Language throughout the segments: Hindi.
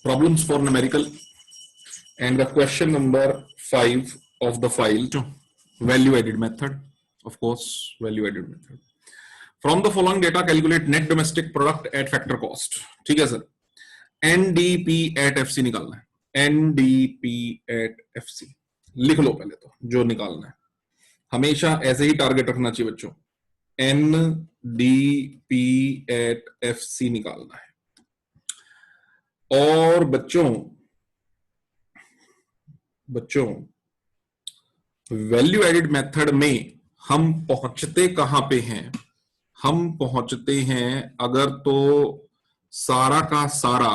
problems for numerical, and the question number 5 of the file, value added method, of course, value added method. From the following data, calculate net domestic product at factor cost. ठीक है सर, NDP at FC निकालना है, NDP at FC लिख लो पहले तो, जो निकालना है हमेशा ऐसे ही टारगेट रखना चाहिए बच्चों, NDP at FC निकालना है। और बच्चों वैल्यू एडिड मेथड में हम पहुंचते कहां पे हैं? हम पहुंचते हैं अगर तो सारा का सारा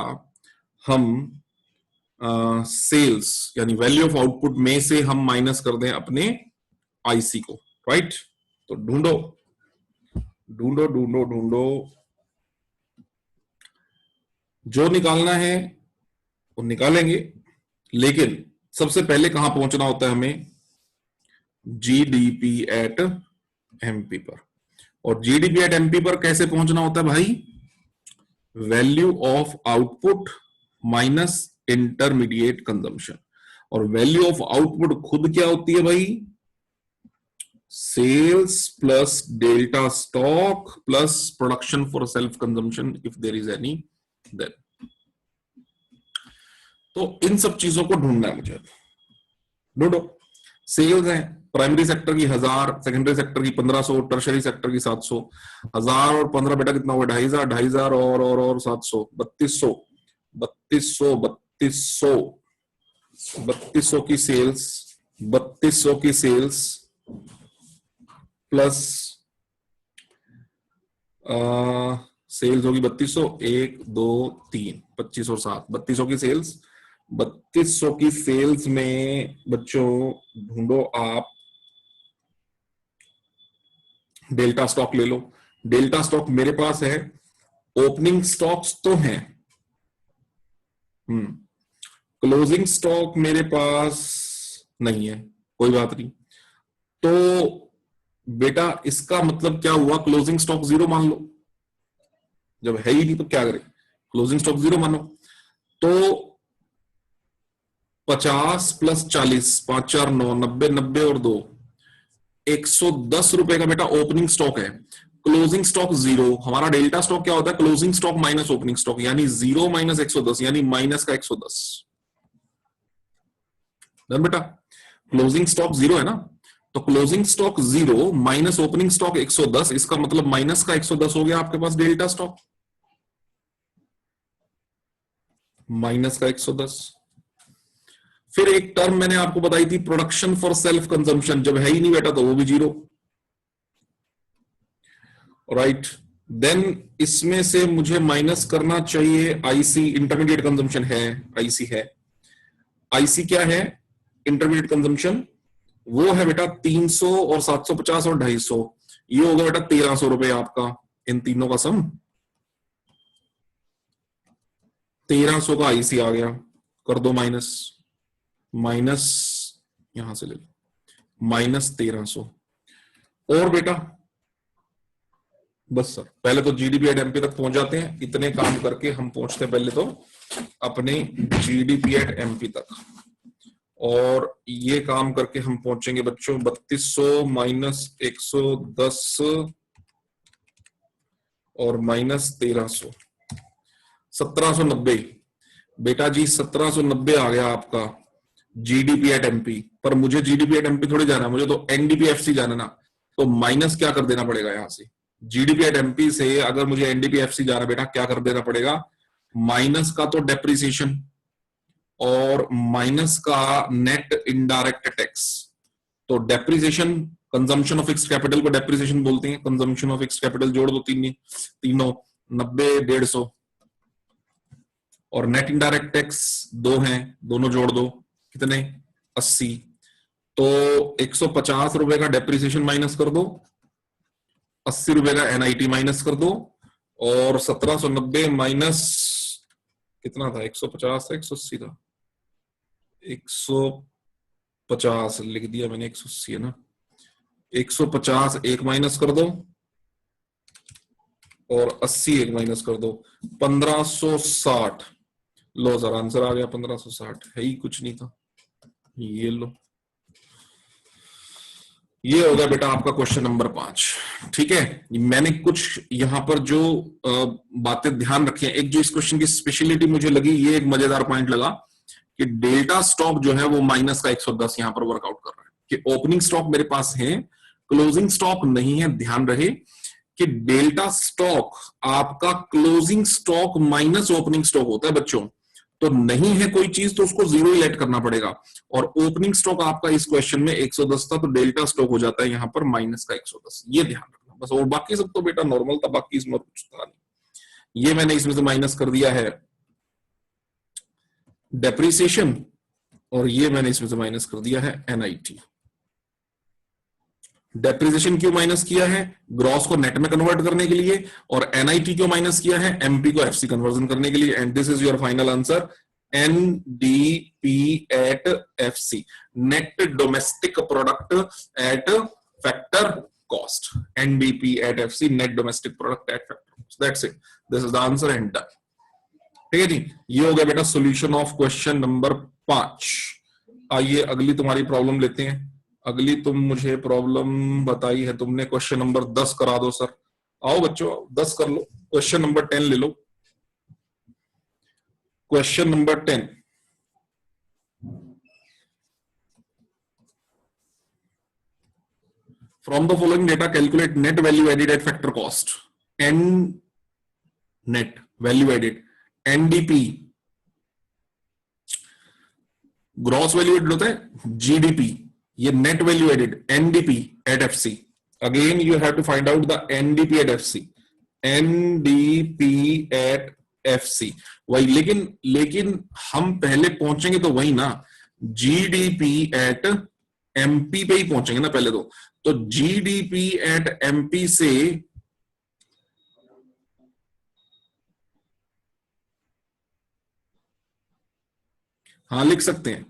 हम सेल्स यानी वैल्यू ऑफ आउटपुट में से हम माइनस कर दें अपने आईसी को, राइट? तो ढूंढो जो निकालना है वो निकालेंगे, लेकिन सबसे पहले कहां पहुंचना होता है हमें? जीडीपी एट एमपी पर। और जीडीपी एट एमपी पर कैसे पहुंचना होता है भाई? Value of output minus intermediate consumption. और वैल्यू ऑफ आउटपुट खुद क्या होती है भाई? Sales plus delta stock plus production for self consumption if there is any then. तो इन सब चीजों को ढूंढना है मुझे। ढूंढो। सेल्स है प्राइमरी सेक्टर की 1000, सेकेंडरी सेक्टर की 1500, टर्शरी सेक्टर की 700। 1000 और 15 बेटा कितना हुआ? 2500, 2500 और 700, 3200 की सेल्स, 3200 की सेल्स प्लस सेल्स होगी 3200, 1 2 3 25 और 7, 3200 की सेल्स। 3200 की सेल्स में बच्चों ढूंढो आप डेल्टा स्टॉक ले लो। डेल्टा स्टॉक मेरे पास है, ओपनिंग स्टॉक्स तो हैं, क्लोजिंग स्टॉक मेरे पास नहीं है, कोई बात नहीं। तो बेटा इसका मतलब क्या हुआ? क्लोजिंग स्टॉक 0 मान लो। जब है ही नहीं तो क्या करें? क्लोजिंग स्टॉक 0 मानो। तो 50 प्लस 40, 5 4 9, 90, 90 और 2, 110 रुपए का बेटा ओपनिंग स्टॉक है। Closing stock 0। हमारा डेल्टा स्टॉक क्या होता है? Closing stock minus opening stock, यानी 0 माइनस 110, यानी माइनस का 110। बेटा क्लोजिंग स्टॉक 0 है ना, तो closing stock 0 minus opening stock 110, इसका मतलब माइनस का 110 हो गया आपके पास डेल्टा स्टॉक, माइनस का 110। फिर एक टर्म मैंने आपको बताई थी, प्रोडक्शन फॉर सेल्फ कंजम्पशन, जब है ही नहीं बेटा तो वो भी 0, राइट। देन इसमें से मुझे माइनस करना चाहिए आईसी, इंटरमीडिएट कंजम्पशन है, आईसी है। आईसी क्या है? इंटरमीडिएट कंजम्पशन वो है बेटा 300 और 750 और 250। ये होगा बेटा 1300 रुपए आपका, इन तीनों का सम 1300 का आईसी आ गया। कर दो माइनस, माइनस यहां से ले लो, माइनस 1300। और बेटा बस सर पहले तो जीडीपी एट एमपी तक पहुंच जाते हैं। इतने काम करके हम पहुंचते हैं पहले तो अपने जीडीपी एट एमपी तक, और ये काम करके हम पहुंचेंगे बच्चों 3200 माइनस 110 और माइनस 1300, 1790। बेटा जी 1790 आ गया आपका जीडीपी एट एमपी। पर मुझे जीडीपी एट एमपी थोड़ी जाना, मुझे तो एनडीपीएफसी जाना ना। तो माइनस क्या कर देना पड़ेगा यहां से? जीडीपी एट एमपी से अगर मुझे एनडीपीएफसी जाना बेटा, क्या कर देना पड़ेगा? माइनस का तो डेप्रिसिएशन और माइनस का नेट इनडायरेक्ट टैक्स। तो depreciation, consumption of fixed capital को डेप्रिसिएशन बोलते हैं, कंजम्पशन ऑफ फिक्स्ड कैपिटल जोड़ दो, तीनों 90, 150, और नेट इनडायरेक्ट टैक्स 2 हैं, दोनों जोड़ दो, कितने? 80। तो 150 रुपए का डेप्रिसिएशन माइनस कर दो, 80 रुपए का एनआईटी माइनस कर दो, और 1790 माइनस कितना था? 150 था, 180 था, 150 लिख दिया मैंने, 180 है ना। 150 एक माइनस कर दो और 80 एक माइनस कर दो, 1560। लो सर आंसर आ गया 1560, है ही कुछ नहीं था। ये लो, ये हो गया बेटा आपका क्वेश्चन नंबर 5। ठीक है, मैंने कुछ यहाँ पर जो बातें ध्यान रखी हैं, एक जो इस क्वेश्चन की स्पेशलिटी मुझे लगी, ये एक मजेदार पॉइंट लगा कि डेल्टा स्टॉक जो है वो माइनस का 110 यहाँ पर वर्कआउट कर रहा है, कि ओपनिंग स्टॉक मेरे पास है, क्लोजिंग स्टॉक नहीं है। ध्यान रहे कि डेल्टा स्टॉक आपका closing stock minus opening stock होता है बच्चों, तो नहीं है कोई चीज तो उसको जीरो ही लेट करना पड़ेगा, और ओपनिंग स्टॉक आपका इस क्वेश्चन में 110 था, तो डेल्टा स्टॉक हो जाता है यहां पर माइनस का 110। ये ध्यान रखना बस, और बाकी सब तो बेटा नॉर्मल था, बाकी इसमें कुछ था नहीं। ये मैंने इसमें से माइनस कर दिया है डेप्रिसिएशन, और ये मैंने इसमें से माइनस कर दिया है एनआईटी। डेप्रिसिएशन क्यों माइनस किया है? ग्रॉस को नेट में कन्वर्ट करने के लिए, और एनआईटी क्यों माइनस किया है? एमपी को एफसी कन्वर्जन करने के लिए। And this is your final answer, NDP at FC, net domestic product at factor cost. NDP at FC, net domestic product at factor cost. That's it, this is the answer and done. ठीक है जी, ये हो गया बेटा सॉल्यूशन ऑफ क्वेश्चन नंबर 5। आइए अगली तुम्हारी प्रॉब्लम लेते हैं। अगली तुम मुझे प्रॉब्लम बताई है तुमने, क्वेश्चन नंबर 10 करा दो सर। आओ बच्चों 10 कर लो, क्वेश्चन नंबर 10 ले लो। Question number 10, from the following data calculate net value added at factor cost. An net value added, NDP gross value added होता है, जीडीपी ये net value added, NDP at FC. Again you have to find out the NDP at FC, NDP at FC वही, लेकिन हम पहले पहुंचेंगे तो वही ना, जीडीपी एट एमपी पे ही पहुंचेंगे ना पहले तो जीडीपी एट एमपी से हाँ लिख सकते हैं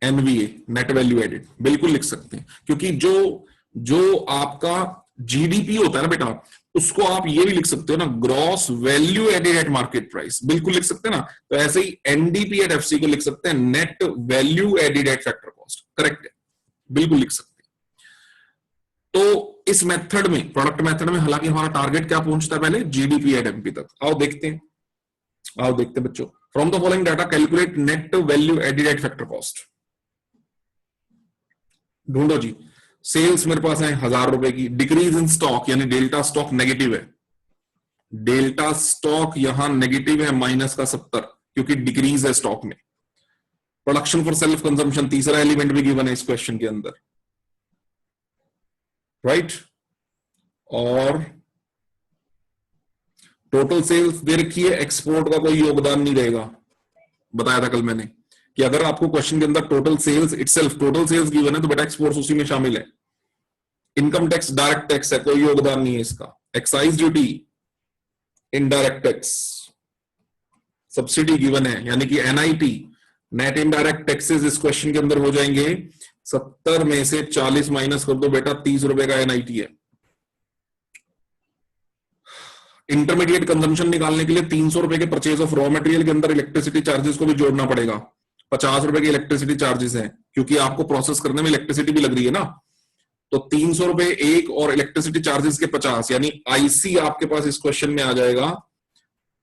एनवीए नेट वैल्यू एडेड, बिल्कुल लिख सकते हैं, क्योंकि जो आपका जीडीपी होता है ना बेटा, उसको आप ये भी लिख सकते हो ना, gross value added at market price, बिल्कुल लिख सकते हैं ना। तो ऐसे ही एनडीपी एट एफसी को लिख सकते हैं net value added at factor cost, correct है, बिल्कुल लिख सकते हैं। तो इस मेथड में, प्रोडक्ट मेथड में, हालांकि हमारा टारगेट क्या पहुंचता है पहले, जीडीपी एट एमपी तक। आओ देखते हैं बच्चों, from the following data calculate net value added at factor cost. ढूंढो जी। सेल्स मेरे पास है 1000 रुपए की, डिक्रीज इन स्टॉक यानी डेल्टा स्टॉक नेगेटिव है, डेल्टा स्टॉक यहां नेगेटिव है माइनस का 70, क्योंकि डिक्रीज है स्टॉक में। प्रोडक्शन फॉर सेल्फ कंजम्पशन तीसरा एलिमेंट भी गिवन है इस क्वेश्चन के अंदर, राइट। और टोटल सेल्स दे रखी है, एक्सपोर्ट का कोई योगदान नहीं रहेगा, बताया था कल मैंने कि अगर आपको क्वेश्चन के अंदर total sales itself total sales given है तो बेटा एक्सपोर्ट्स उसी में शामिल है। इनकम टैक्स डायरेक्ट टैक्स है, कोई योगदान नहीं है इसका। Excise duty, indirect tax, subsidy given है, यानी कि एनआईटी नेट इनडायरेक्ट टैक्सेस इस क्वेश्चन के अंदर हो जाएंगे 70 में से 40 माइनस कर दो बेटा, 30 रुपए का एनआईटी है। इंटरमीडिएट कंजम्पशन निकालने के लिए 300 रुपए के परचेज ऑफ रॉ मटेरियल के अंदर इलेक्ट्रिसिटी चार्जेस को भी जोड़ना पड़ेगा। 50 रुपए की इलेक्ट्रिसिटी चार्जेस हैं, क्योंकि आपको प्रोसेस करने में इलेक्ट्रिसिटी भी लग रही है ना, तो 300 रुपए एक और इलेक्ट्रिसिटी चार्जेस के 50, यानी आईसी आपके पास इस क्वेश्चन में आ जाएगा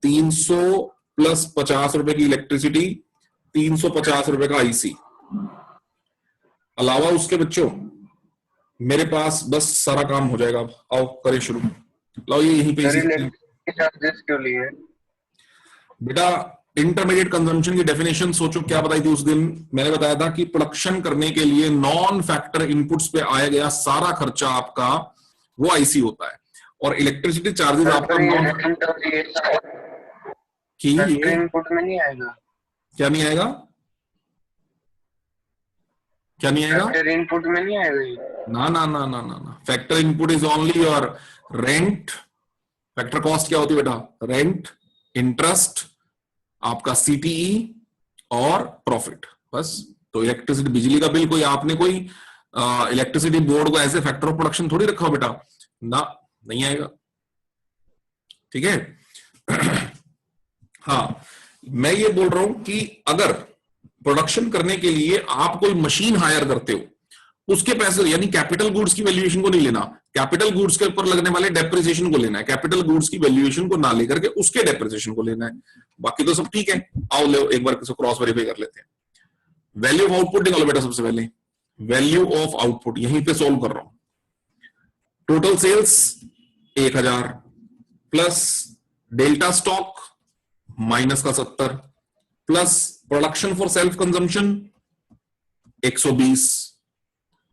300 प्लस 50 रुपए की इलेक्ट्रिसिटी, 350 रुपए का आईसी। अलावा उसके बच्चों मेरे पास बस सारा काम हो जाएगा। आओ करें शुरू। लो ये यहीं पे चार्जेस क्यों लिए बेटा, इंटरमीडिएट कंजम्पशन की डेफिनेशन सोचो क्या बताई थी उस दिन। मैंने बताया था कि प्रोडक्शन करने के लिए नॉन फैक्टर इनपुट्स पे आया गया सारा खर्चा आपका वो आईसी होता है, और इलेक्ट्रिसिटी चार्जेस आपका नॉन कि ये इनपुट में नहीं आएगा। क्या नहीं आएगा? क्या नहीं आएगा? फैक्टर इनपुट में नहीं आएगा। ना ना ना ना ना ना, factor input is only your rent. Factor cost क्या होती है बेटा? रेंट, इंटरेस्ट, आपका सीटीई और प्रॉफिट, बस। तो इलेक्ट्रिसिटी बिजली का बिल कोई आपने कोई इलेक्ट्रिसिटी बोर्ड को ऐसे फैक्टर ऑफ प्रोडक्शन थोड़ी रखा हो बेटा, ना, नहीं आएगा। ठीक है। हाँ, मैं ये बोल रहा हूं कि अगर प्रोडक्शन करने के लिए आप कोई मशीन हायर करते हो, उसके पैसे, यानी कैपिटल गुड्स की वैल्यूएशन को नहीं लेना, कैपिटल गुड्स के ऊपर लगने वाले डेप्रिसिएशन को लेना है, कैपिटल गुड्स की वैल्यूएशन को ना लेकर के उसके डेप्रिसिएशन को लेना है। बाकी तो सब ठीक है। आओ ले एक बार क्रॉस वेरीफाई कर लेते हैं। वैल्यू ऑफ आउटपुट निकालो बेटा सबसे पहले। वैल्यू ऑफ आउटपुट यहीं पे सोल्व कर रहा हूं। Total sales 1000 plus delta stock minus का 70 plus production for self consumption 120,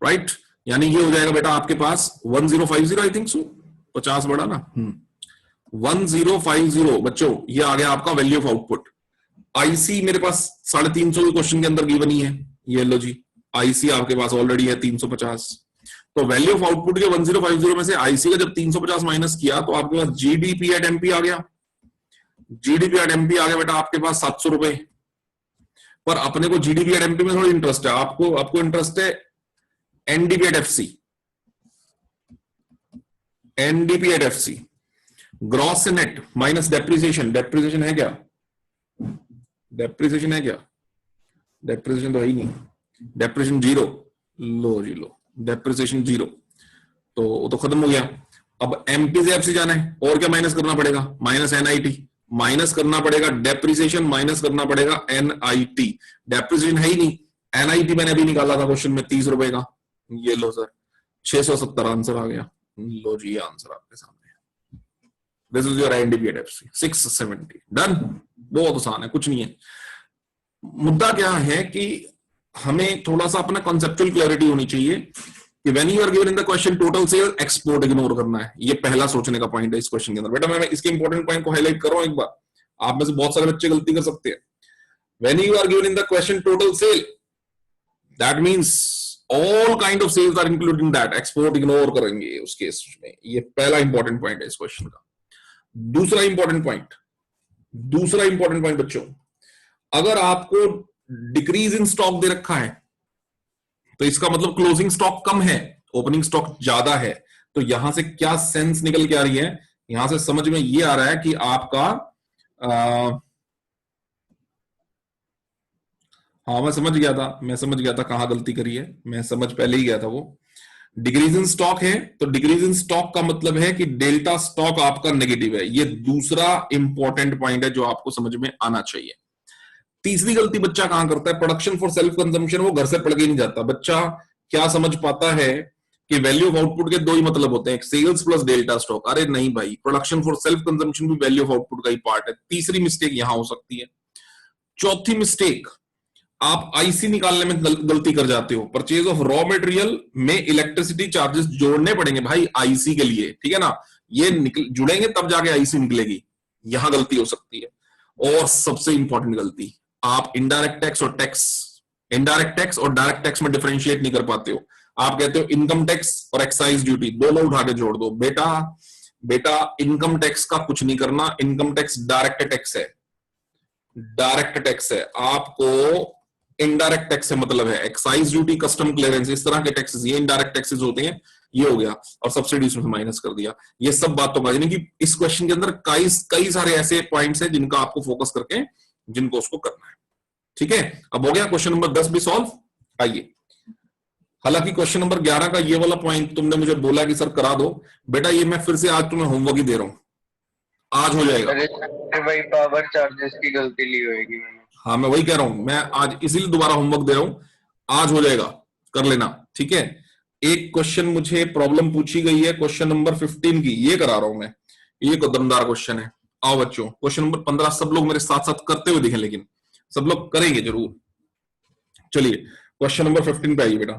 right? यानी ये हो जाएगा बेटा आपके पास 1050, आई थिंक सो 50 बड़ा ना, 1050 बच्चों, ये आ गया आपका वैल्यू ऑफ आउटपुट। आईसी मेरे पास 350 के क्वेश्चन के अंदर गिवन ही है, ये लो जी, आईसी आपके पास ऑलरेडी है 350। तो वैल्यू ऑफ आउटपुट के 1050 में से आईसी का जब 350 माइनस किया तो आपके पास जीडीपी एट एमपी आ गया। जीडीपी एट एमपी आ गया बेटा आपके पास 700 रुपए। पर अपने को जीडीपी एट एमपी में थोड़ा इंटरेस्ट है, आपको इंटरेस्ट है NDP at FC. NDP at FC gross से नेट माइनस डेप्रिसिएशन। डेप्रिसिएशन है क्या? डेप्रिसिएशन है क्या? डेप्रिसिएशन तो है ही नहीं। डेप्रिसिएशन 0, लो जी लो, डेप्रिसिएशन 0, तो वो तो खत्म हो गया। अब एमपी से एफसी जाना है, और क्या माइनस करना पड़ेगा? माइनस एनआईटी माइनस करना पड़ेगा, डेप्रिसिएशन माइनस करना पड़ेगा एनआईटी। डेप्रिसिएशन है ही नहीं, एनआईटी मैंने अभी निकाला था क्वेश्चन में 30 रुपए का, ये लो सर 670 आंसर आ गया। लो जी, ये आंसर आपके सामने। This is your NDP at FC 670, done. बहुत आसान है, कुछ नहीं है। मुद्दा क्या है कि हमें थोड़ा सा अपना कॉन्सेप्चुअल क्लैरिटी होनी चाहिए कि when you are given in the question total sale, export ignore करना है। ये पहला सोचने का पॉइंट है इस क्वेश्चन के अंदर। बेटा मैं इसके इंपॉर्टेंट पॉइंट को हाईलाइट कर रहा हूं एक बार, आप में से बहुत सारे बच्चे गलती कर सकते हैं। When you are given in the question total sale, that means all kind of sales are including that, export ignore करेंगे उस केस में। ये पहला इंपॉर्टेंट पॉइंट है इस क्वेश्चन का। दूसरा इंपॉर्टेंट पॉइंट बच्चों, अगर आपको डिक्रीज इन स्टॉक दे रखा है तो इसका मतलब क्लोजिंग स्टॉक कम है, ओपनिंग स्टॉक ज्यादा है। तो यहां से क्या सेंस निकल के आ रही है? यहां से समझ में ये आ रहा है कि आपका हाँ मैं समझ गया था कहां गलती करी है, मैं समझ पहले ही गया था। वो डिक्रीज इन स्टॉक है, तो डिक्रीज इन स्टॉक का मतलब है कि डेल्टा स्टॉक आपका नेगेटिव है। ये दूसरा इंपॉर्टेंट पॉइंट है जो आपको समझ में आना चाहिए। तीसरी गलती बच्चा कहां करता है? प्रोडक्शन फॉर सेल्फ कंजम्पशन, वो घर से पढ़ के नहीं जाता। बच्चा क्या समझ पाता है कि वैल्यू ऑफ आउटपुट के 2 ही मतलब होते हैं, सेल्स प्लस डेल्टा स्टॉक। अरे नहीं भाई, प्रोडक्शन फॉर सेल्फ कंजम्पशन भी वैल्यू ऑफ आउटपुट का ही पार्ट है। तीसरी मिस्टेक यहां हो सकती है। चौथी मिस्टेक, आप आईसी निकालने में गलती कर जाते हो। परचेज ऑफ रॉ मटेरियल में इलेक्ट्रिसिटी चार्जेस जोड़ने पड़ेंगे भाई आईसी के लिए, ठीक है ना? ये जुड़ेंगे तब जाके आईसी निकलेगी, यहां गलती हो सकती है। और सबसे इंपॉर्टेंट गलती, आप इनडायरेक्ट टैक्स और डायरेक्ट टैक्स में डिफरेंशिएट नहीं कर पाते हो। आप कहते हो इनकम टैक्स और एक्साइज ड्यूटी दोनों उठा के जोड़ दो। बेटा इनकम टैक्स का कुछ नहीं करना, इनकम टैक्स डायरेक्ट टैक्स है। आपको इनडायरेक्ट टैक्स से मतलब है एक्साइज ड्यूटी, कस्टम क्लियरेंस, इस तरह के टैक्सेस, ये इनडायरेक्ट टैक्सेस होते हैं। ये हो गया, और सब्सिडी उसमें माइनस कर दिया। ये सब बातों का, यानी कि इस क्वेश्चन के अंदर कई सारे ऐसे पॉइंट्स हैं जिनका आपको फोकस करके जिनको उसको करना है, ठीक है? अब हो गया क्वेश्चन नंबर 10 भी सॉल्व। आइए, हालांकि क्वेश्चन नंबर 11 का ये वाला पॉइंट तुमने मुझे बोला कि सर करा दो। बेटा ये मैं फिर से आज तुम्हें होमवर्क ही दे रहा हूं, आज हो जाएगा। अरे भाई पावर चार्जेस की गलती ली होगी मैंने। हाँ मैं वही कह रहा हूं, मैं आज इसीलिए दोबारा होमवर्क दे रहा हूं, आज हो जाएगा, कर लेना, ठीक है? एक क्वेश्चन मुझे प्रॉब्लम पूछी गई है क्वेश्चन नंबर 15 की, ये करा रहा हूं मैं। ये दमदार क्वेश्चन है। आओ बच्चों, क्वेश्चन नंबर 15 सब लोग मेरे साथ साथ करते हुए दिखें, लेकिन सब लोग करेंगे जरूर। चलिए क्वेश्चन नंबर 15 पे आइए बेटा।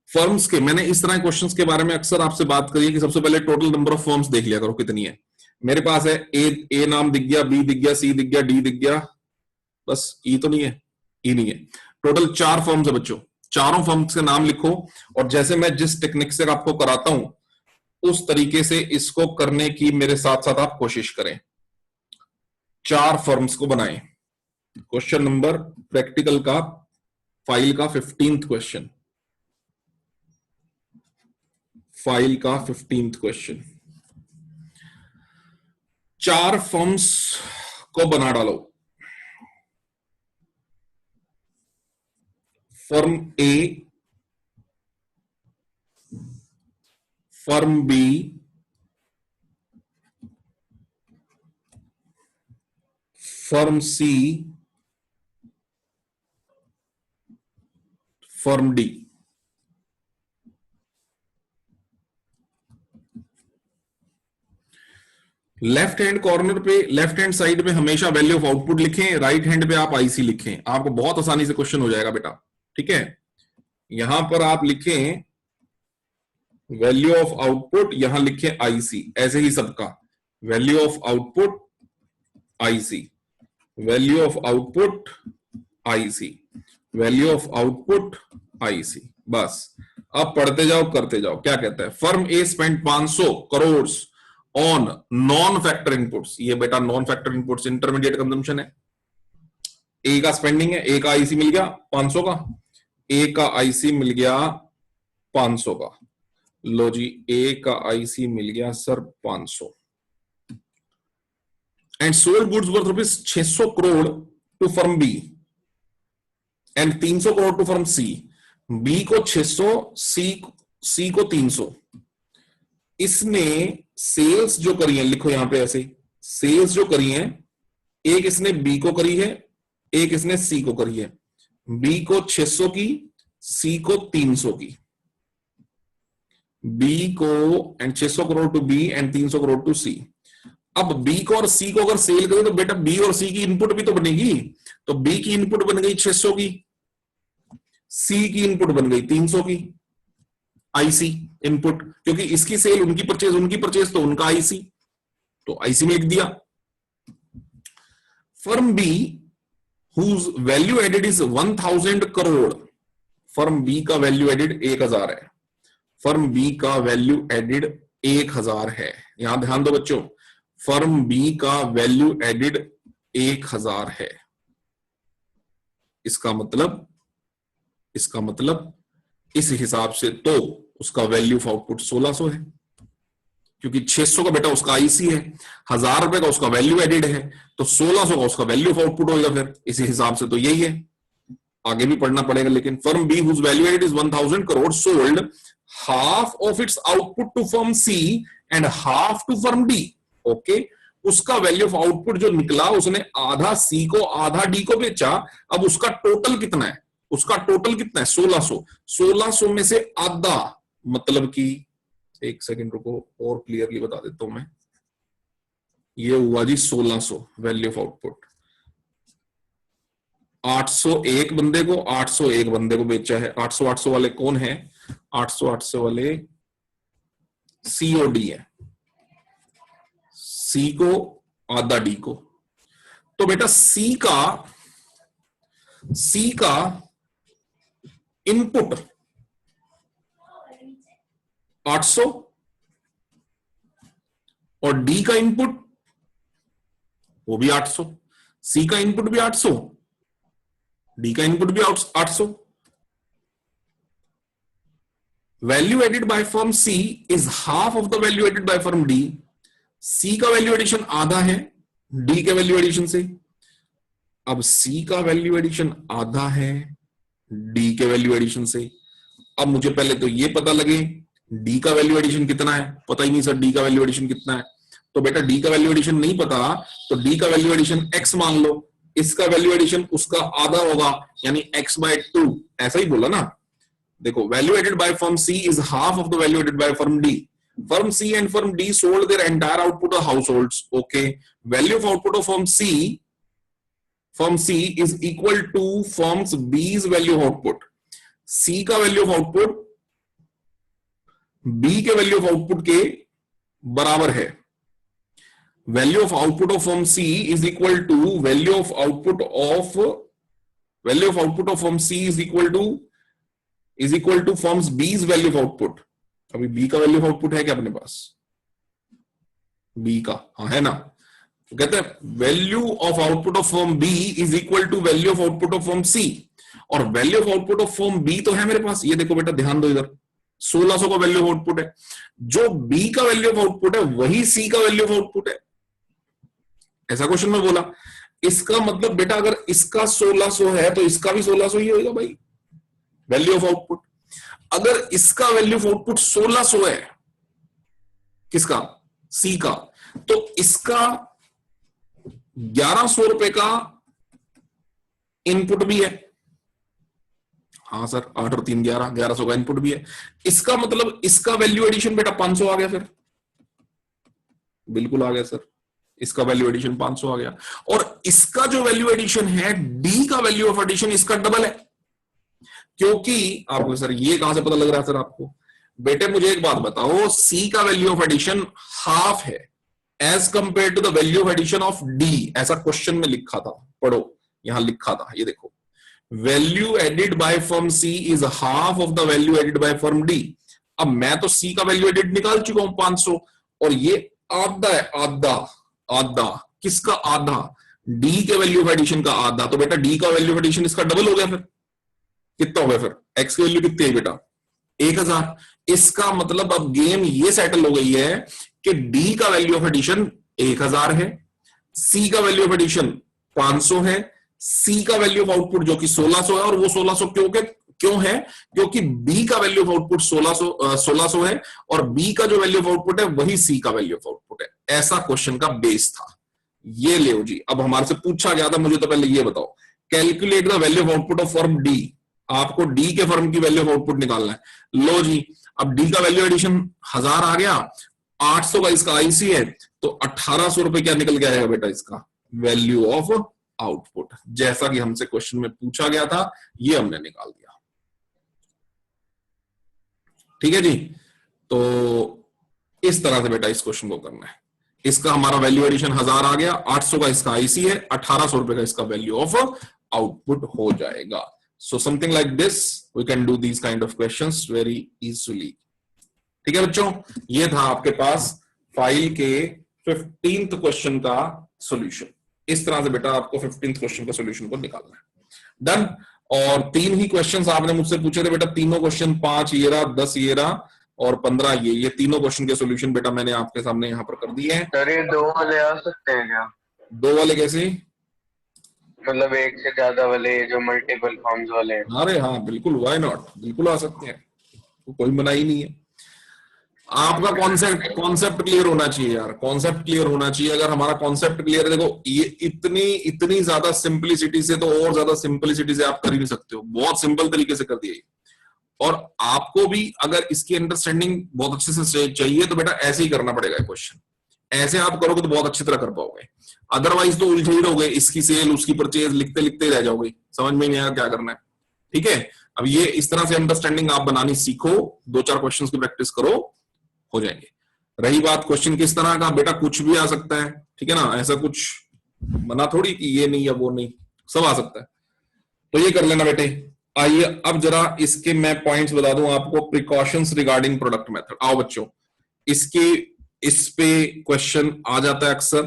फर्म्स के, मैंने इस तरह क्वेश्चंस के बारे में अक्सर आपसे बात करी है कि सबसे पहले टोटल नंबर ऑफ फर्म्स देख लिया करो कितनी है। मेरे पास है ए नाम दिख गया, बी दिख गया, सी दिख गया, डी दिख गया, बस ई तो नहीं है, ई नहीं है। टोटल 4 फर्म्स है बच्चों। चारों फर्म्स के नाम लिखो, और जैसे मैं जिस टेक्निक से आपको कराता हूं उस तरीके से इसको करने की मेरे साथ साथ आप कोशिश करें। 4 फर्म्स को बनाएं। क्वेश्चन नंबर प्रैक्टिकल का, फाइल का 15th क्वेश्चन, फाइल का 15th क्वेश्चन। 4 फर्म्स को बना डालो। Firm A, firm B, firm C, firm D. Left hand corner पे, लेफ्ट हैंड साइड में हमेशा वैल्यू ऑफ आउटपुट लिखें, राइट हैंड पे आप आईसी लिखें, आपको बहुत आसानी से क्वेश्चन हो जाएगा बेटा। ठीक है, यहां पर आप लिखें वैल्यू ऑफ आउटपुट, यहां लिखें आईसी, ऐसे ही सबका value of output IC, value of output IC, value of output IC. बस अब पढ़ते जाओ करते जाओ। क्या कहता है, firm A spend 500 crore on non factor inputs. ये बेटा non factor inputs intermediate consumption है। ए का स्पेंडिंग है, ए का आईसी मिल गया 500 का, ए का आईसी मिल गया 500 का। लो जी, ए का आईसी मिल गया sir 500। And sold goods worth rupees 600 crore to firm B and 300 crore to firm C. B को 600, सी को 300। इसने सेल्स जो करी है, लिखो यहां पे ऐसे, सेल्स जो करी है, एक इसने बी को करी है, एक इसने सी को करी है। बी को 600 की, सी को 300 की। बी को and 600 crore to B and 300 crore to C. अब बी को और सी को अगर सेल करें तो बेटा बी और सी की इनपुट भी तो बनेगी। तो बी की इनपुट बन गई 600 की, सी की इनपुट बन गई 300 की आईसी इनपुट, क्योंकि इसकी सेल उनकी परचेज तो उनका आईसी, तो आईसी में लिख दिया। Firm B whose value added is 1000 crore. Firm B का वैल्यू एडेड 1000 है। फर्म बी का वैल्यू एडेड 1000 है। यहां ध्यान दो बच्चों, फर्म बी का वैल्यू एडेड 1000 है। इसका मतलब इस हिसाब से तो उसका वैल्यू ऑफ आउटपुट 1600 है, क्योंकि 600 का बेटा उसका आईसी है, 1000 रुपए का उसका वैल्यू एडेड है, तो 1600 का उसका वैल्यू ऑफ आउटपुट होगा। फिर इसी हिसाब से तो यही है, आगे भी पढ़ना पड़ेगा। लेकिन firm B whose value added is 1000 crore sold half of its output to firm C and half to firm D. Okay, उसका वैल्यू ऑफ आउटपुट जो निकला, उसने आधा सी को आधा डी को बेचा। अब उसका टोटल कितना है, 1600। 1600 में से आधा, मतलब कि एक सेकंड रुको और क्लियरली बता देता हूं मैं। ये हुआ जी 1600 वैल्यू ऑफ आउटपुट। 801 बंदे को 801 बंदे को बेचा है। 800 वाले कौन है, 800 वाले सी और डी है। सी को आधा डी को, तो बेटा सी का इनपुट 800 और डी का इनपुट वो भी 800। सी का इनपुट भी 800, डी का इनपुट भी 800। Value added by firm C is half of the value added by firm D. C का वैल्यू एडिशन आधा है डी के वैल्यू एडिशन से। अब सी का वैल्यू एडिशन आधा है डी के वैल्यू एडिशन से। अब मुझे पहले तो ये पता लगे डी का वैल्यू एडिशन कितना है, पता ही नहीं सर डी का वैल्यू एडिशन कितना है। तो बेटा डी का वैल्यू एडिशन नहीं पता, तो डी का वैल्यू एडिशन एक्स मान लो, इसका वैल्यू एडिशन उसका आधा होगा, यानी x/2। ऐसा ही बोला ना, देखो value added by firm C is half of the value added by firm D. Firm C and firm D sold their entire output of households. Okay, value of output of firm C is equal to firms B's value of output. C का वैल्यू ऑफ आउटपुट B के वैल्यू ऑफ आउटपुट के बराबर है। Value of output of firm C is equal to value of output of firm C is equal to firms B's value of output. अभी बी का वैल्यू ऑफ आउटपुट है क्या अपने पास, बी का, हाँ है ना। तो कहते हैं value of output of firm B is equal to value of output of firm C, और value of output of firm B तो है मेरे पास, ये देखो बेटा ध्यान दो, इधर 1600 का वैल्यू ऑफ आउटपुट है। जो बी का वैल्यू ऑफ आउटपुट है वही सी का वैल्यू ऑफ आउटपुट है। ऐसा क्वेश्चन में बोला। इसका मतलब बेटा अगर इसका 1600 है तो इसका भी 1600 ही होगा भाई, वैल्यू ऑफ आउटपुट। अगर इसका वैल्यू ऑफ आउटपुट 1600 है, किसका, सी का, तो इसका 1100 रुपए का इनपुट भी है। हाँ सर, 8 और 3 11, 1100 का इनपुट भी है। इसका मतलब इसका वैल्यू एडिशन बेटा 500 आ गया। फिर बिल्कुल आ गया सर, इसका वैल्यू एडिशन 500 आ गया। और इसका जो वैल्यू एडिशन है, डी का वैल्यू ऑफ एडिशन इसका डबल है। क्योंकि आपको सर ये कहां से पता लग रहा है सर आपको? बेटे मुझे एक बात बताओ, सी का वैल्यू ऑफ एडिशन हाफ है as compare to the value of addition of D. ऐसा क्वेश्चन में लिखा था, पढ़ो, यहां लिखा था, ये देखो, value added by firm C is half of the value added by firm D. अब मैं तो सी का वैल्यू एडिड निकाल चुका हूं 500, और ये आधा है, आधा आधा। किसका आधा? डी के वैल्यू ऑफ एडिशन का आधा। तो बेटा डी का वैल्यू ऑफ एडिशन इसका डबल हो गया। फिर कितना हो गया? फिर एक्स की वैल्यू कितनी है बेटा? 1000। इसका मतलब अब गेम ये सेटल हो गई है कि डी का वैल्यू ऑफ एडिशन 1000 है, सी का वैल्यू ऑफ एडिशन 500 है, सी का वैल्यू ऑफ आउटपुट जो कि 1600 है। और वो 1600 क्यों है? क्योंकि बी का वैल्यू ऑफ आउटपुट 1600 है, और बी का जो वैल्यू ऑफ आउटपुट है वही सी का वैल्यू ऑफ आउटपुट है। ऐसा क्वेश्चन का बेस था। ये ले जी, अब हमारे से पूछा गया था, मुझे तो पहले ये बताओ, calculate the value of output of firm D. आपको डी के फर्म की वैल्यू ऑफ आउटपुट निकालना है। लो जी, अब डी का वैल्यू एडिशन 1000 आ गया, 800 का इसका आईसी है, तो 1800 रुपए क्या निकल के आएगा बेटा? इसका वैल्यू ऑफ आउटपुट, जैसा कि हमसे क्वेश्चन में पूछा गया था, ये हमने निकाल दिया। ठीक है जी, तो इस तरह से बेटा इस क्वेश्चन को करना है। इसका हमारा वैल्यू एडिशन 1000 आ गया, 800 का इसका आईसी है, 1800 रुपए का इसका वैल्यू ऑफ आउटपुट हो जाएगा। So something like this, we can do these kind of questions very easily. ठीक है बच्चों, ये था आपके पास फाइल के 15th क्वेश्चन का सॉल्यूशन। इस तरह से बेटा आपको 15th क्वेश्चन का सॉल्यूशन को निकालना है। डन। और 3 ही क्वेश्चंस आपने मुझसे पूछे थे बेटा, तीनों क्वेश्चन 5 ये रहा, 10 ये रहा और 15 ये तीनों क्वेश्चन के सॉल्यूशन बेटा मैंने आपके सामने यहाँ पर कर दिए हैं। सर ये 2 वाले आ सकते हैं क्या? 2 वाले कैसे? मतलब एक से ज्यादा वाले, जो मल्टीपल फॉर्म्स वाले हैं। अरे हाँ बिल्कुल, व्हाई नॉट, बिल्कुल आ सकते हैं, तो कोई मना ही नहीं है। आपका कॉन्सेप्ट क्लियर होना चाहिए यार, कॉन्सेप्ट क्लियर होना चाहिए। अगर हमारा कॉन्सेप्ट क्लियर है, देखो ये इतनी ज्यादा सिंपलिसिटी से, तो और ज्यादा सिंपलिसिटी से आप कर ही नहीं सकते हो। बहुत सिंपल तरीके से कर दिया। और आपको भी अगर इसकी अंडरस्टैंडिंग बहुत अच्छे से चाहिए तो बेटा ऐसे ही करना पड़ेगा क्वेश्चन। ऐसे आप करोगे तो बहुत अच्छी तरह कर पाओगे, अदरवाइज तो उलझे ही रहोगे, इसकी सेल उसकी परचेज लिखते लिखते रह जाओगे, समझ में नहीं आएगा क्या करना है। ठीक है, अब ये इस तरह से अंडरस्टैंडिंग आप बनानी सीखो, 2-4 क्वेश्चंस की प्रैक्टिस करो, हो जाएंगे। रही बात क्वेश्चन किस तरह का, बेटा कुछ भी आ सकता है, ठीक है ना, ऐसा कुछ मना थोड़ी कि ये नहीं या वो नहीं, सब आ सकता है। तो ये कर लेना बेटे। आइए अब जरा इसके मैं पॉइंट्स बता दूं आपको, प्रिकॉशंस रिगार्डिंग प्रोडक्ट मेथड। आओ बच्चों, इस पे क्वेश्चन आ जाता है अक्सर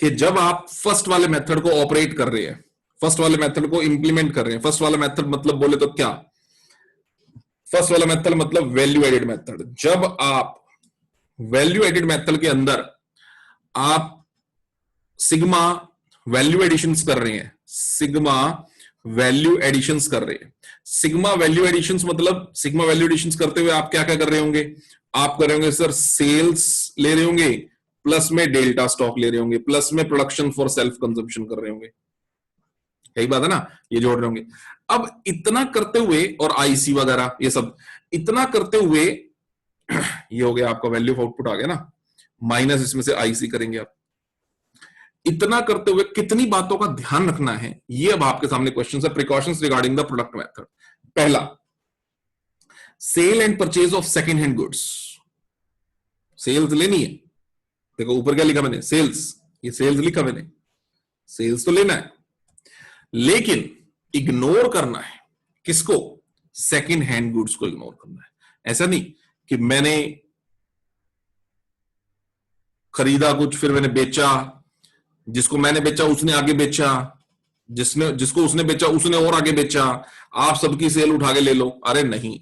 कि जब आप फर्स्ट वाले मेथड को ऑपरेट कर रहे हैं, फर्स्ट वाले मेथड को इंप्लीमेंट कर रहे हैं। फर्स्ट वाला मेथड मतलब बोले तो क्या? फर्स्ट वाला मेथड मतलब वैल्यू एडिड मेथड। जब आप वैल्यू एडिड मेथड के अंदर आप सिग्मा वैल्यू एडिशंस कर रहे हैं, सिग्मा वैल्यू एडिशंस कर रहे हैं। सिग्मा वैल्यू एडिशंस मतलब सिग्मा वैल्यू एडिशंस करते हुए आप क्या क्या कर रहे होंगे? आप कर रहे होंगे सर सेल्स ले रहे होंगे, प्लस में डेल्टा स्टॉक ले रहे होंगे, प्लस में प्रोडक्शन फॉर सेल्फ कंजम्पशन कर रहे होंगे। यही बात है ना, ये जोड़ रहे होंगे। अब इतना करते हुए, और आईसी वगैरह ये सब इतना करते हुए, ये हो गया आपका वैल्यू ऑफ आउटपुट आ गया ना, माइनस इसमें से आईसी करेंगे आप। इतना करते हुए कितनी बातों का ध्यान रखना है, ये अब आपके सामने क्वेश्चन है। Precautions regarding the product method. पहला, sale and purchase of second hand goods. Sales लेनी है, देखो ऊपर क्या लिखा मैंने, सेल्स, ये सेल्स लिखा मैंने, सेल्स तो लेना है, लेकिन इग्नोर करना है किसको? सेकेंड हैंड गुड्स को इग्नोर करना है। ऐसा नहीं कि मैंने खरीदा कुछ, फिर मैंने बेचा, जिसको मैंने बेचा उसने आगे बेचा, जिसको उसने बेचा उसने और आगे बेचा, आप सबकी सेल उठा के ले लो। अरे नहीं,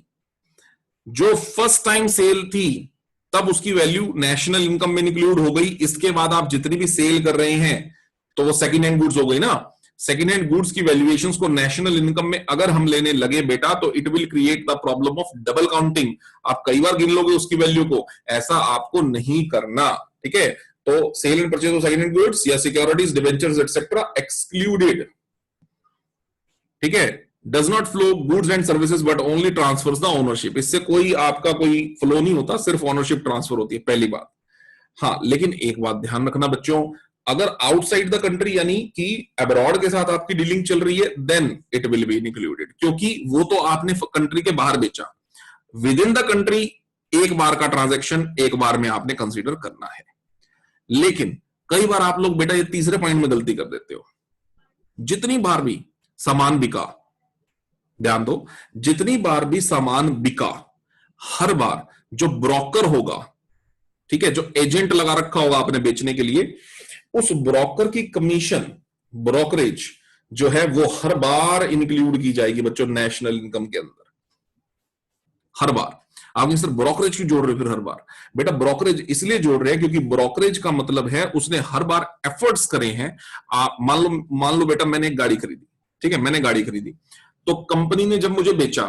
जो फर्स्ट टाइम सेल थी तब उसकी वैल्यू नेशनल इनकम में इंक्लूड हो गई। इसके बाद आप जितनी भी सेल कर रहे हैं तो वो सेकंड हैंड गुड्स हो गई ना। सेकंड हैंड गुड्स की वैल्यूएशंस को नेशनल इनकम में अगर हम लेने लगे बेटा तो it will create the problem of double counting. आप कई बार गिन लोगे उसकी वैल्यू को, ऐसा आपको नहीं करना, ठीक है। तो sale and purchase of second hand goods या सिक्योरिटीज, डिबेंचर्स एटसेट्रा एक्सक्लूडेड, ठीक है। Does not flow goods and services but only transfers the ownership. इससे कोई आपका कोई फ्लो नहीं होता, सिर्फ ओनरशिप ट्रांसफर होती है, पहली बात। हाँ, लेकिन एक बात ध्यान रखना बच्चों, अगर आउटसाइड द कंट्री यानी कि अब्रॉड के साथ आपकी डीलिंग चल रही है then it will be included, क्योंकि वो तो आपने कंट्री के बाहर बेचा। विद इन द कंट्री एक बार का ट्रांजैक्शन एक बार में आपने कंसीडर करना है। लेकिन कई बार आप लोग बेटा ये तीसरे पॉइंट में गलती कर देते हो। जितनी बार भी सामान बिका, ध्यान दो, जितनी बार भी सामान बिका, हर बार जो ब्रोकर होगा, ठीक है, जो एजेंट लगा रखा होगा आपने बेचने के लिए, उस ब्रोकर की कमीशन, ब्रोकरेज जो है वो हर बार इंक्लूड की जाएगी बच्चों नेशनल इनकम के अंदर। हर बार आपने सिर्फ ब्रोकरेज क्यों जोड़ रहे हो फिर हर बार? बेटा ब्रोकरेज इसलिए जोड़ रहे हैं क्योंकि ब्रोकरेज का मतलब है उसने हर बार एफर्ट्स करे हैं। आप मान लो बेटा मैंने एक गाड़ी खरीदी, ठीक है, मैंने गाड़ी खरीदी, तो कंपनी ने जब मुझे बेचा,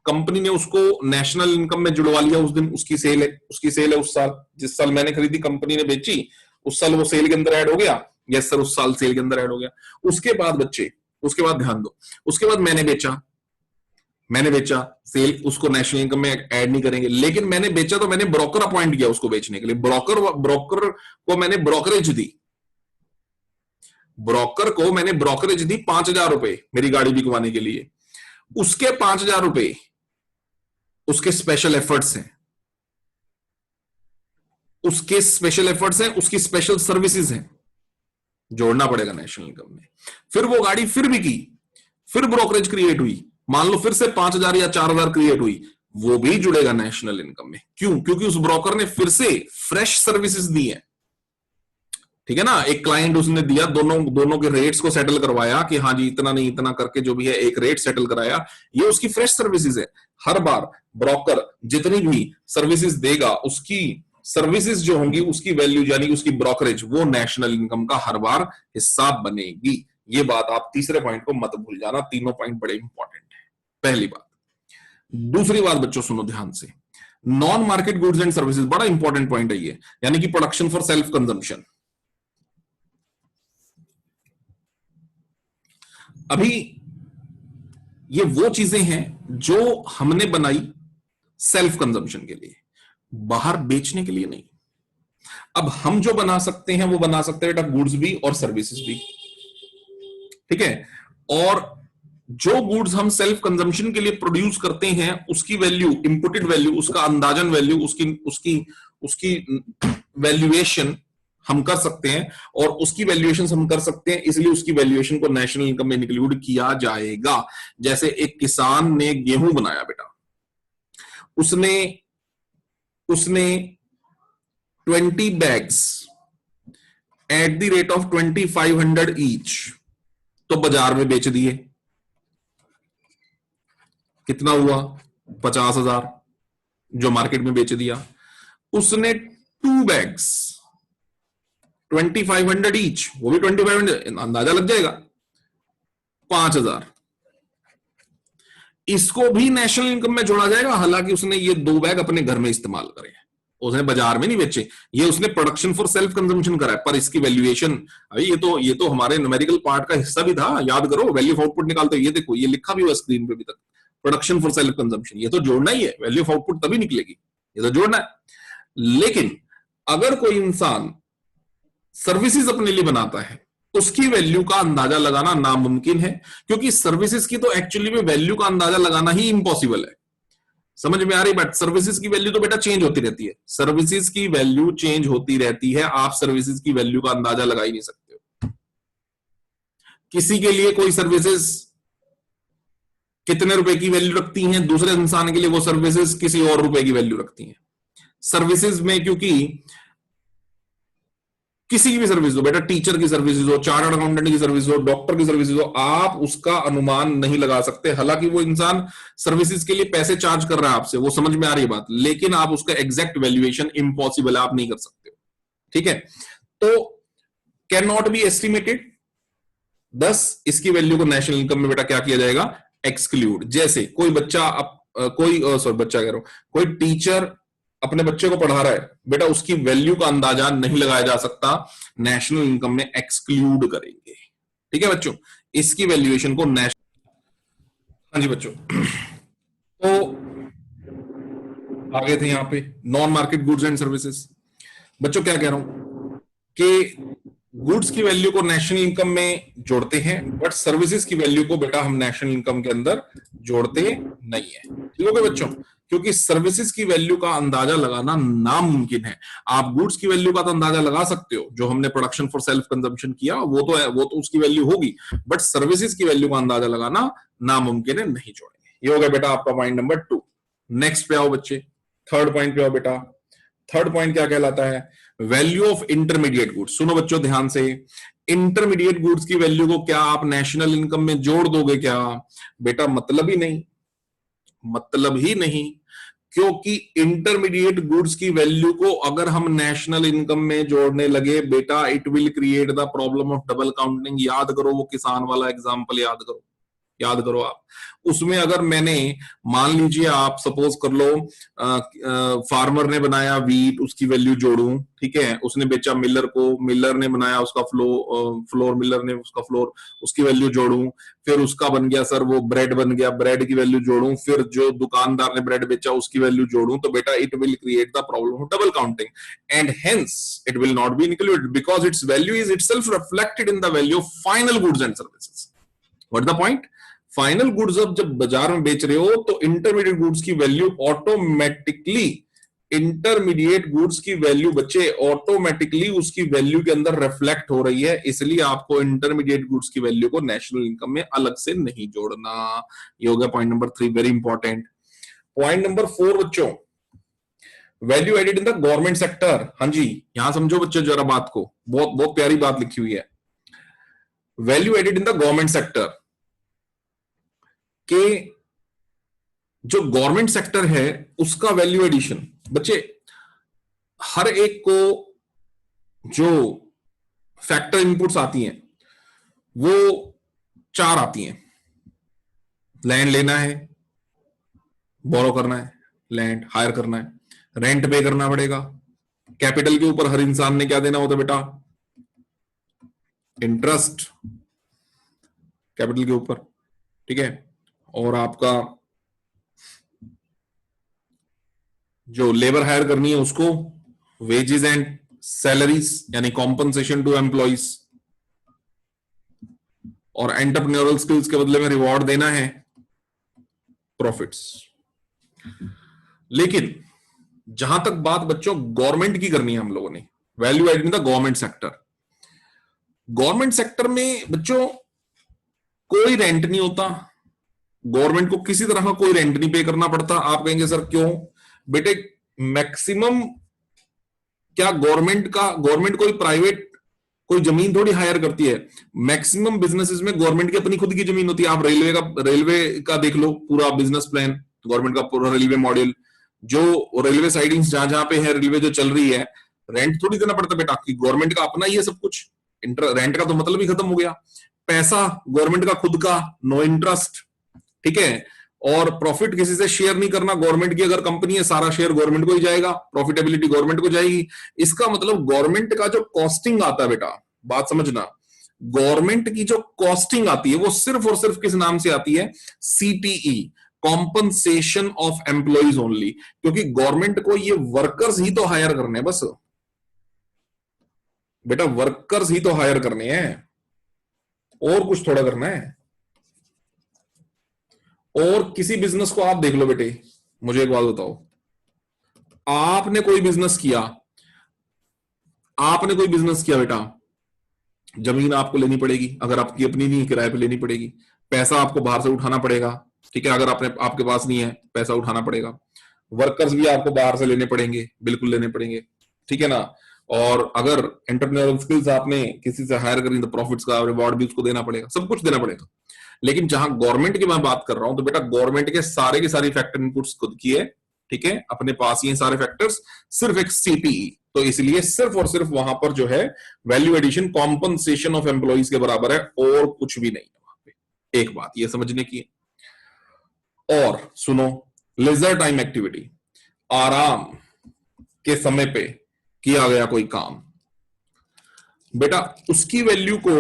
कंपनी ने उसको नेशनल इनकम में जुड़वा लिया। उस दिन उसकी सेल है उस साल, जिस साल मैंने खरीदी कंपनी ने बेची, उस साल वो सेल के अंदर ऐड हो गया। यस सर, उस साल सेल के अंदर ऐड हो गया। उसके बाद बच्चे, उसके बाद ध्यान दो, उसके बाद मैंने बेचा, सेल उसको नेशनल इनकम में ऐड नहीं करेंगे। लेकिन मैंने बेचा तो मैंने ब्रोकर अपॉइंट किया उसको बेचने के लिए। ब्रोकर को मैंने ब्रोकरेज दी, ब्रोकर को मैंने ब्रोकरेज दी 5,000 रुपए मेरी गाड़ी बिकवाने के लिए। उसके 5,000 रुपए उसके स्पेशल एफर्ट्स हैं, उसकी स्पेशल सर्विसेज हैं, जोड़ना पड़ेगा नेशनल इनकम में। फिर वो गाड़ी फिर बिकी, फिर ब्रोकरेज क्रिएट हुई, मान लो फिर से 5,000 या 4,000 क्रिएट हुई, वो भी जुड़ेगा नेशनल इनकम में। क्यों? क्योंकि उस ब्रोकर ने फिर से फ्रेश सर्विसेज दी है, ठीक है ना। एक क्लाइंट उसने दिया, दोनों के रेट्स को सेटल करवाया कि हाँ जी इतना नहीं इतना करके जो भी है एक रेट सेटल कराया। ये उसकी फ्रेश सर्विसेज है। हर बार ब्रोकर जितनी भी सर्विसेज देगा, उसकी सर्विसेज जो होंगी उसकी वैल्यू यानी उसकी ब्रोकरेज वो नेशनल इनकम का हर बार हिस्सा बनेगी। ये बात आप तीसरे पॉइंट को मत भूल जाना, तीनों पॉइंट बड़े इंपॉर्टेंट है, पहली बात। दूसरी बात बच्चों सुनो ध्यान से, non market goods and services बड़ा इंपॉर्टेंट पॉइंट है ये, यानी कि प्रोडक्शन फॉर सेल्फ कंजम्पशन। अभी ये वो चीजें हैं जो हमने बनाई सेल्फ कंजम्पशन के लिए, बाहर बेचने के लिए नहीं। अब हम जो बना सकते हैं वो बना सकते हैं बेटा गुड्स भी और सर्विसेज भी, ठीक है। और जो गुड्स हम सेल्फ कंजम्पशन के लिए प्रोड्यूस करते हैं उसकी वैल्यू, इंपुटेड वैल्यू, उसका अंदाजन वैल्यू, उसकी वैल्यूएशन हम कर सकते हैं, और उसकी वैल्यूएशन हम कर सकते हैं, इसलिए उसकी वैल्यूएशन को नेशनल इनकम में इंक्लूड किया जाएगा। जैसे एक किसान ने गेहूं बनाया बेटा, उसने 20 bags at the rate of 2,500 each तो बाजार में बेच दिए। कितना हुआ? 50,000 जो मार्केट में बेच दिया। उसने 2 बैग्स 2,500 ईच, वो भी 2,500, अंदाजा लग जाएगा, 5,000। इसको भी नेशनल इनकम में जोड़ा जाएगा। हालांकि उसने ये 2 बैग अपने घर में इस्तेमाल करे, उसने बाजार में नहीं बेचे, ये उसने प्रोडक्शन फॉर सेल्फ कंजम्पशन करा है। पर इसकी वैल्यूएशन, अभी ये तो हमारे न्यूमेरिकल पार्ट का हिस्सा भी था, याद करो, वैल्यू ऑफ आउटपुट निकालते हो, ये देखो ये लिखा भी हुआ स्क्रीन पे अभी तक, प्रोडक्शन फॉर सेल्फ कंजम्पशन। ये तो जोड़ना ही है, वैल्यू ऑफ आउटपुट तभी निकलेगी, ये तो जोड़ना है। लेकिन अगर कोई इंसान सर्विसेज अपने लिए बनाता है, उसकी वैल्यू का अंदाजा लगाना नामुमकिन है, क्योंकि सर्विसेज की तो एक्चुअली में वैल्यू का अंदाजा लगाना ही इम्पॉसिबल है। समझ में आ रही बात? सर्विसेज की वैल्यू तो बेटा चेंज होती रहती है, सर्विसेज की वैल्यू चेंज होती रहती है, आप सर्विसेज की वैल्यू का अंदाजा लगा ही नहीं सकते हो। किसी के लिए कोई सर्विसेज कितने रुपए की वैल्यू रखती हैं, दूसरे इंसान के लिए वो सर्विसेज किसी और रुपए की वैल्यू रखती हैं। सर्विसेज में क्योंकि किसी की भी सर्विस हो बेटा, टीचर की सर्विसेज हो, चार्टर्ड अकाउंटेंट की सर्विस हो, डॉक्टर की सर्विसेज हो, आप उसका अनुमान नहीं लगा सकते। हालांकि वो इंसान सर्विसेज के लिए पैसे चार्ज कर रहा है आपसे, वो समझ में आ रही है बात, लेकिन आप उसका एग्जैक्ट वैल्यूएशन इम्पॉसिबल है, आप नहीं कर सकते। ठीक है, तो कैन नॉट बी एस्टिमेटेड, दस इसकी वैल्यू को नेशनल इनकम में बेटा क्या किया जाएगा, एक्सक्लूड। जैसे कोई बच्चा बच्चा कह रहा हूं, कोई टीचर अपने बच्चे को पढ़ा रहा है बेटा, उसकी वैल्यू का अंदाजा नहीं लगाया जा सकता, नेशनल इनकम में एक्सक्लूड करेंगे। ठीक है बच्चों, इसकी वैल्यूएशन को नेशनल। हाँ जी बच्चों, तो आगे थे यहां पे non market goods and services. बच्चों क्या कह रहा हूं कि गुड्स की वैल्यू को नेशनल इनकम में जोड़ते हैं, बट सर्विसेज की वैल्यू को बेटा हम नेशनल इनकम के अंदर जोड़ते नहीं है। ठीक हो गया बच्चों, क्योंकि सर्विसेज की वैल्यू का अंदाजा लगाना नामुमकिन है। आप गुड्स की वैल्यू का तो अंदाजा लगा सकते हो, जो हमने प्रोडक्शन फॉर सेल्फ कंजम्पशन किया वो तो है, वो तो उसकी वैल्यू होगी, बट सर्विसेज की वैल्यू का अंदाजा लगाना नामुमकिन है, नहीं जोड़ेंगे। ये हो गया बेटा आपका पॉइंट नंबर 2। नेक्स्ट पे आओ बच्चे, थर्ड पॉइंट पे आओ बेटा। थर्ड पॉइंट क्या कहलाता है, वैल्यू ऑफ इंटरमीडिएट गुड्स। सुनो बच्चों ध्यान से, इंटरमीडिएट गुड्स की वैल्यू को क्या आप नेशनल इनकम में जोड़ दोगे क्या? बेटा मतलब ही नहीं, मतलब ही नहीं, क्योंकि इंटरमीडिएट गुड्स की वैल्यू को अगर हम नेशनल इनकम में जोड़ने लगे बेटा, it will create the problem of double counting. याद करो वो किसान वाला एग्जांपल, याद करो, याद करो आप। उसमें अगर मैंने, मान लीजिए आप सपोज कर लो, फार्मर ने बनाया वीट, उसकी वैल्यू जोड़ूं, ठीक है, उसने बेचा मिलर को, मिलर ने बनाया उसका फ्लोर, मिलर ने उसका फ्लोर, उसकी वैल्यू जोड़ूं, फिर उसका बन गया सर वो ब्रेड बन गया, ब्रेड की वैल्यू जोड़ूं, फिर जो दुकानदार ने ब्रेड बेचा उसकी वैल्यू जोड़ूं, तो बेटा it will create the problem of double counting and hence it will not be included because it's value is itself reflected in the value of final goods and services. What the point, final goods अब जब बाजार में बेच रहे हो तो इंटरमीडिएट गुड्स की वैल्यू ऑटोमेटिकली, इंटरमीडिएट गुड्स की वैल्यू बच्चे ऑटोमेटिकली उसकी वैल्यू के अंदर रिफ्लेक्ट हो रही है, इसलिए आपको इंटरमीडिएट गुड्स की वैल्यू को नेशनल इनकम में अलग से नहीं जोड़ना। ये हो गया point number 3, very important. Point number 4 बच्चों, value added in the government sector. हाँ जी, यहां समझो बच्चों जरा बात को, बहुत बहुत प्यारी बात लिखी हुई है। Value added in the government sector के, जो गवर्नमेंट सेक्टर है उसका वैल्यू एडिशन, बच्चे हर एक को जो फैक्टर इनपुट्स आती हैं वो 4 आती हैं। लैंड लेना है, बोरो करना है, लैंड हायर करना है, रेंट पे करना पड़ेगा, कैपिटल के ऊपर हर इंसान ने क्या देना होता है बेटा, इंटरेस्ट कैपिटल के ऊपर, ठीक है, और आपका जो लेबर हायर करनी है उसको वेजेस एंड सैलरीज यानी कॉम्पनसेशन टू एम्प्लॉइज, और एंटरप्रेन्योरल स्किल्स के बदले में रिवॉर्ड देना है, प्रॉफिट्स। लेकिन जहां तक बात बच्चों गवर्नमेंट की करनी है हम लोगों ने, value added in the government sector, government sector में बच्चों कोई रेंट नहीं होता, गवर्नमेंट को किसी तरह का कोई रेंट नहीं पे करना पड़ता। आप कहेंगे सर क्यों? बेटे मैक्सिमम क्या गवर्नमेंट कोई प्राइवेट कोई जमीन थोड़ी हायर करती है। मैक्सिमम बिजनेसेस में गवर्नमेंट की अपनी खुद की जमीन होती है। आप रेलवे का देख लो पूरा बिजनेस प्लान, गवर्नमेंट का पूरा रेलवे मॉड्यूल, जो रेलवे साइडिंग्स जहां जहां पे है रेलवे जो चल रही है, रेंट थोड़ी देना पड़ता बेटा, कि गवर्नमेंट का अपना ही है सब कुछ। रेंट का तो मतलब ही खत्म हो गया। पैसा गवर्नमेंट का खुद का, नो इंटरेस्ट, ठीक है, और प्रॉफिट किसी से शेयर नहीं करना। गवर्नमेंट की अगर कंपनी है सारा शेयर गवर्नमेंट को ही जाएगा, प्रॉफिटेबिलिटी गवर्नमेंट को जाएगी। इसका मतलब गवर्नमेंट का जो कॉस्टिंग आता है बेटा, बात समझना, गवर्नमेंट की जो कॉस्टिंग आती है वो सिर्फ और सिर्फ किस नाम से आती है? CTE, compensation of employees only. क्योंकि गवर्नमेंट को ये वर्कर्स ही तो हायर करने हैं, बस बेटा वर्कर्स ही तो हायर करने हैं, और कुछ थोड़ा करना है। और किसी बिजनेस को आप देख लो बेटे, मुझे एक बात बताओ, आपने कोई बिजनेस किया बेटा, जमीन आपको लेनी पड़ेगी, अगर आपकी अपनी नहीं किराए पे लेनी पड़ेगी। पैसा आपको बाहर से उठाना पड़ेगा, ठीक है, अगर आपके पास नहीं है पैसा उठाना पड़ेगा। वर्कर्स भी आपको बाहर से लेने पड़ेंगे, बिल्कुल लेने पड़ेंगे, ठीक है ना। और अगर एंटरप्रेन्योरल स्किल्स आपने किसी से हायर करी तो प्रॉफिट्स का रिवॉर्ड भी उसको देना पड़ेगा, सब कुछ देना पड़ेगा। लेकिन जहां गवर्नमेंट की मैं बात कर रहा हूं तो बेटा गवर्नमेंट के सारे के सारे फैक्टर इनपुट्स खुद की है, ठीक है, अपने पास ही सारे फैक्टर्स, सिर्फ एक सीपीई, तो इसलिए सिर्फ और सिर्फ वहां पर जो है value addition compensation of employees के बराबर है और कुछ भी नहीं है वहां पे। एक बात ये समझने की है। और सुनो, लेजर टाइम एक्टिविटी, आराम के समय पे किया गया कोई काम, बेटा उसकी वैल्यू को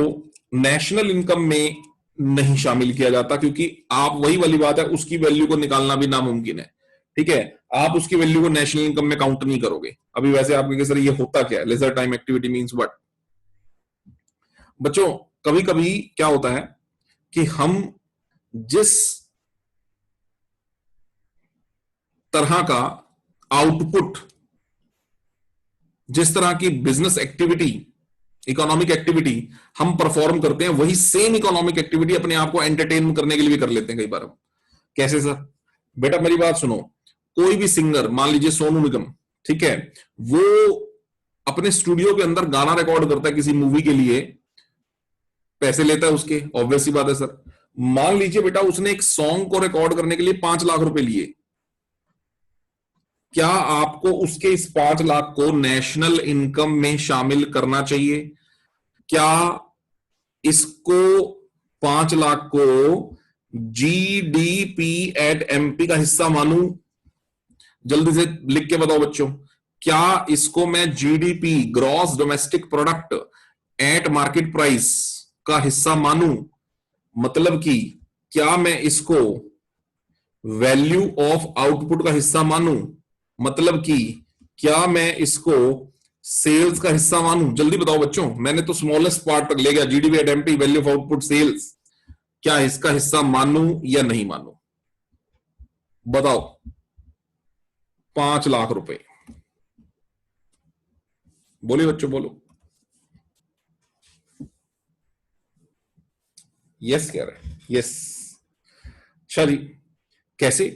नेशनल इनकम में नहीं शामिल किया जाता, क्योंकि आप वही वाली बात है, उसकी वैल्यू को निकालना भी नामुमकिन है, ठीक है। आप उसकी वैल्यू को नेशनल इनकम में काउंट नहीं करोगे। अभी वैसे आप कहेंगे सर ये होता क्या है, leisure time activity means what? बच्चों कभी कभी क्या होता है कि हम जिस तरह का आउटपुट, जिस तरह की बिजनेस एक्टिविटी, इकोनॉमिक एक्टिविटी हम परफॉर्म करते हैं, वही सेम इकोनॉमिक एक्टिविटी अपने आप को एंटरटेन करने के लिए भी कर लेते हैं कई बार हम। कैसे सर? बेटा मेरी बात सुनो, कोई भी सिंगर, मान लीजिए सोनू निगम, ठीक है, वो अपने स्टूडियो के अंदर गाना रिकॉर्ड करता है किसी मूवी के लिए, पैसे लेता है उसके, ऑब्वियस सी बात है सर। मान लीजिए बेटा उसने एक सॉन्ग को रिकॉर्ड करने के लिए 5 लाख रुपए लिए, क्या आपको उसके इस 5 लाख को नेशनल इनकम में शामिल करना चाहिए? क्या इसको 5 लाख को जीडीपी एट एमपी का हिस्सा मानूं? जल्दी से लिख के बताओ बच्चों, क्या इसको मैं GDP, gross domestic product at market price का हिस्सा मानूं? मतलब कि क्या मैं इसको वैल्यू ऑफ आउटपुट का हिस्सा मानूं? मतलब कि क्या मैं इसको सेल्स का हिस्सा मानूं? जल्दी बताओ बच्चों, मैंने तो स्मॉलेस्ट पार्ट तक ले गया, GDP at MP, value of output, sales, क्या इसका हिस्सा मानूं या नहीं मानूं? बताओ। 5 लाख रुपए, बोलिए बच्चों बोलो। यस कह रहे हैं, यस। अच्छा जी, कैसे?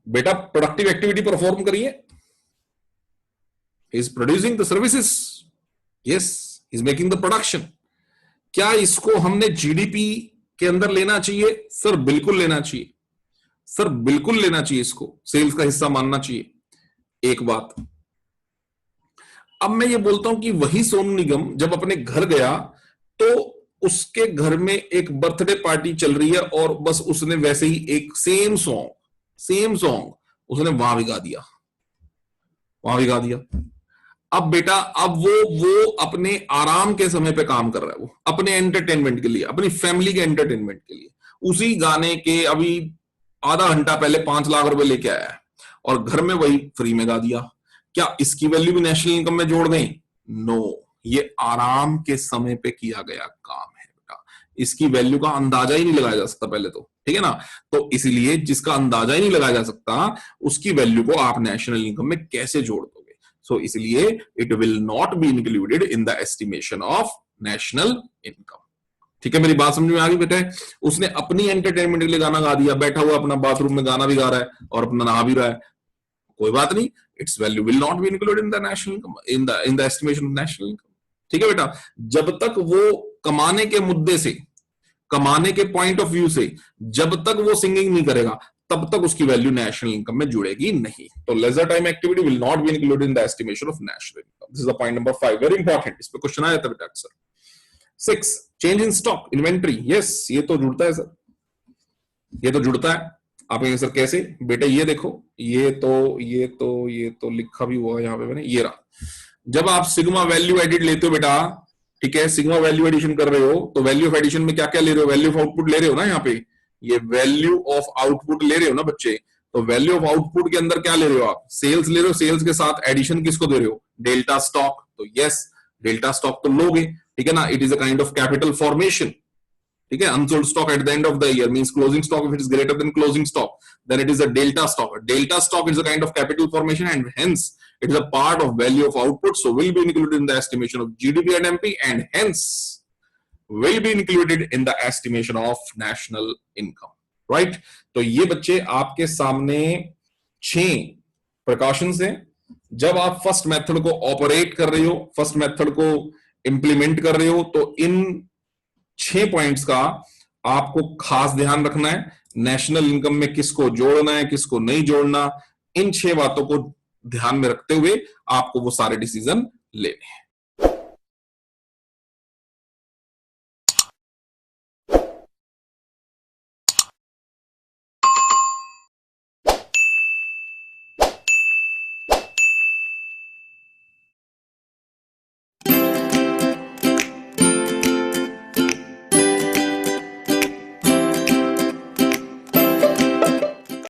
बेटा प्रोडक्टिव एक्टिविटी परफॉर्म करिए, is producing the services, yes, is making the production. क्या इसको हमने जीडीपी के अंदर लेना चाहिए? सर बिल्कुल लेना चाहिए, सर बिल्कुल लेना चाहिए, इसको सेल्स का हिस्सा मानना चाहिए। एक बात, अब मैं ये बोलता हूं कि वही सोनू निगम जब अपने घर गया तो उसके घर में एक बर्थडे पार्टी चल रही है और बस उसने वैसे ही एक सेम सॉन्ग उसने वहां भी गा दिया, वहां भी गा दिया। अब बेटा अब वो अपने आराम के समय पे काम कर रहा है, वो अपने एंटरटेनमेंट के लिए, अपनी फैमिली के एंटरटेनमेंट के लिए, उसी गाने के अभी आधा घंटा पहले 5 लाख रुपए लेके आया है और घर में वही फ्री में गा दिया। क्या इसकी वैल्यू भी नेशनल इनकम में जोड़ दें? नो, ये आराम के समय पे किया गया काम है बेटा, इसकी वैल्यू का अंदाजा ही नहीं लगाया जा सकता पहले तो, ठीक है ना। तो इसीलिए जिसका अंदाजा ही नहीं लगाया जा सकता उसकी वैल्यू को आप नेशनल इनकम में कैसे जोड़ दोगे? सो इसलिए it will not be included in the estimation of national income. ठीक है, मेरी बात समझ में आ गई बेटा? उसने अपनी एंटरटेनमेंट के लिए गाना गा दिया, बैठा हुआ अपना बाथरूम में गाना भी गा रहा है और अपना नहा भी रहा है, कोई बात नहीं, it's value will not be included in the national income, in the estimation of national income. ठीक है बेटा, जब तक वो कमाने के मुद्दे से, कमाने के पॉइंट ऑफ व्यू से जब तक वो सिंगिंग नहीं करेगा तब तक उसकी वैल्यू नेशनल इनकम में जुड़ेगी नहीं। तो leisure time activity will not be included in the estimation of national income. This is the point number 5, very important, इस पे क्वेश्चन आया था बेटा अक्सर। 6, change in stock inventory. Yes, ये तो जुड़ता है सर, ये तो जुड़ता है। आप कहेंगे सर कैसे? बेटा ये देखो, ये तो लिखा भी हुआ है यहाँ पे मैंने, ये रहा। जब आप सिग्मा वैल्यू एडिड लेते हो बेटा, ठीक है, सिग्मा वैल्यू एडिशन कर रहे हो तो वैल्यू ऑफ एडिशन में क्या क्या ले रहे हो? वैल्यू ऑफ आउटपुट ले रहे हो ना, यहाँ पे ये वैल्यू ऑफ आउटपुट ले रहे हो ना बच्चे। तो वैल्यू ऑफ आउटपुट के अंदर क्या ले रहे हो आप? सेल्स ले रहे हो, सेल्स के साथ एडिशन किसको दे रहे हो? Delta stock. तो यस, डेल्टा स्टॉक तो लोगे, ठीक है ना, it is a kind of capital formation. ठीक है, unsold stock at the end of the year means closing stock, if it is greater than closing stock then it is a delta stock. A delta stock is a kind of capital formation and hence it is a part of value of output, so will be included in the estimation of GDP and MP and hence will be included in the estimation of national income, right? तो ये बच्चे आपके सामने 6 प्रिकॉशंस हैं जब आप फर्स्ट मेथड को ऑपरेट कर रहे हो, फर्स्ट मेथड को इंप्लीमेंट कर रहे हो, तो इन 6 पॉइंट्स का आपको खास ध्यान रखना है। नेशनल इनकम में किसको जोड़ना है, किसको नहीं जोड़ना, इन 6 बातों को ध्यान में रखते हुए आपको वो सारे डिसीजन लेने हैं।